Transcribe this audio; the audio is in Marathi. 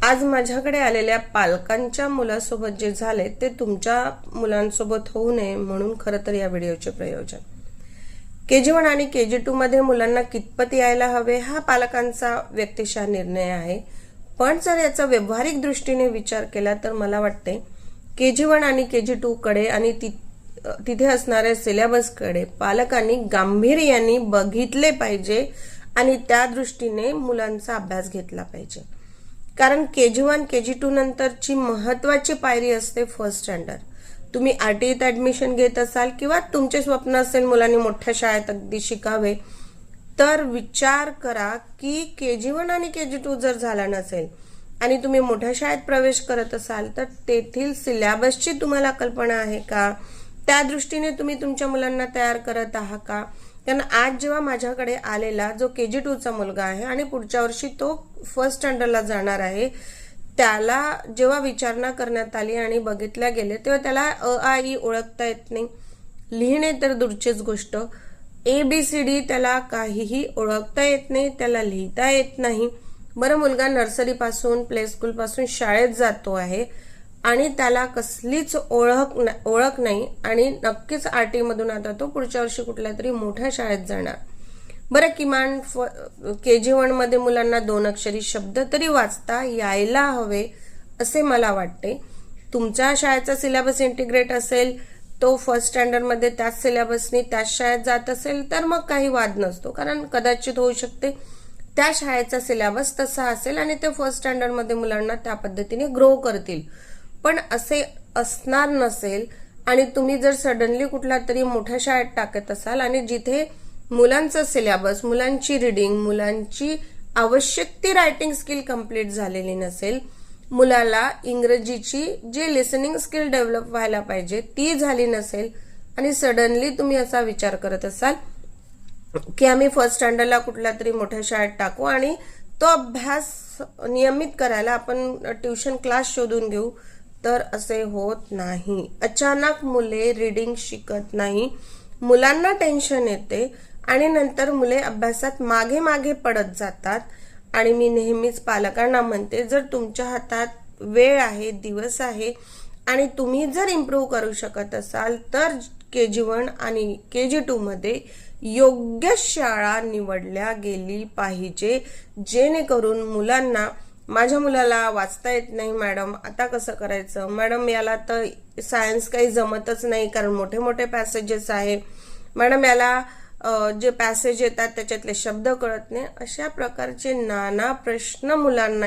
आज माझ्याकडे आलेल्या पालकांच्या मुलासोबत जे झाले ते तुमच्या मुलांसोबत होऊ नये म्हणून खरं तर या व्हिडिओचे प्रयोजन। KG1 आणि KG2 मध्ये मुलांना कितपत यायला हवे हा पालकांचा व्यक्तिशः निर्णय आहे, पण जर याचा व्यवहारिक दृष्टीने विचार केला तर मला वाटते KG1 आणि KG2 कडे आणि तिथे असणाऱ्या सिलेबस कडे पालकांनी गांभीर्याने बघितले पाहिजे आणि त्या दृष्टीने मुलांचा अभ्यास घेतला पाहिजे। कारण KG1 KG2 नंतरची महत्त्वाची पायरी असते फर्स्ट स्टँडर्ड। तुम्ही RTEत ऍडमिशन घेत असाल किंवा तुमचे स्वप्न असेल मुलांनी मोठ्या शाळेत अगदी शिकावे, तर विचार करा की KG1 आणि KG2 जर झाला नसेल आणि तुम्ही मोठ्या शाळेत प्रवेश करत असाल तर तेथील सिलेबसची तुम्हाला कल्पना आहे का, त्या दृष्टीने तुम्ही तुमच्या मुलांना तयार करत आहात का। कारण आज जेव्हा माझ्याकडे आलेला जो KG2 चा मुलगा आहे आणि पुढच्या वर्षी तो फर्स्ट स्टँडर्डला जाणार आहे, त्याला जेव्हा विचारणा करण्यात आली आणि बघितल्या गेले तेव्हा त्याला अ आ इ ओळखता येत नाही, लिहिणे तर दूरचीच गोष्ट, ABCD त्याला काहीही ओळखता येत नाही, त्याला लिहिता येत नाही। बरं, मुलगा नर्सरी पासून प्ले स्कूल पासून शाळेत जातो आहे आणि त्याला कसलीच ओळख नाही आणि नक्कीच RT मधून आता तो पुढच्या वर्षी कुठल्या तरी मोठ्या शाळेत जाणार। बरं, किमान KG1 मध्ये मुलांना 2 अक्षरी शब्द तरी वाचता यायला हवे असे मला वाटते। तुमच्या शाळेचा सिलेबस इंटिग्रेट असेल, तो फर्स्ट स्टँडर्ड मध्ये त्याच सिलेबसनी त्याच शाळेत जात असेल तर मग काही वाद नसतो, कारण कदाचित होऊ शकते त्या शाळेचा सिलेबस तसा असेल आणि ते फर्स्ट स्टँडर्ड मध्ये मुलांना त्या पद्धतीने ग्रो करतील। पण असे असणार नसेल आणि तुम्ही जर सडनली कुठल्या तरी मोठ्या शाळेत टाकत असाल आणि जिथे मुलांचा सिलेबस, मुलांची रीडिंग, मुलांची आवश्यक ती रायटिंग स्किल कंप्लीट झालेली नसेल, मुलाला इंग्रजीची जे लिसनिंग स्किल डेव्हलप व्हायला पाहिजे ती झाली नसेल आणि सडनली तुम्ही असा विचार करत असाल की आम्ही फर्स्ट स्टँडर्डला कुठल्या तरी मोठ्या शाळेत टाकू आणि तो अभ्यास नियमित करायला आपण ट्युशन क्लास शोधून घेऊ, तर असे होत नाही। अचानक मुले रीडिंग शिकत नाही, मुलांना टेन्शन येते आणि नंतर मुले अभ्यासात मागे मागे पडत जातात। आणि मी नेहमीच पालकांना म्हणते, जर तुमच्या हातात वेळ आहे, दिवस आहे आणि तुम्ही जर इम्प्रूव्ह करू शकत असाल तर KG1 आणि KG2 मध्ये योग्य शाळा निवडल्या गेली पाहिजे, जेणेकरून मुलांना, माझ्या मुलाला वाचता येत नाही मॅडम, आता कसं करायचं मॅडम, याला तर सायन्स काही जमतच नाही कारण मोठे मोठे पॅसेजेस आहे मॅडम, याला जे पॅसेज येतात त्याच्यातले शब्द कळत नाही, अशा प्रकारचे नाना प्रश्न मुलांना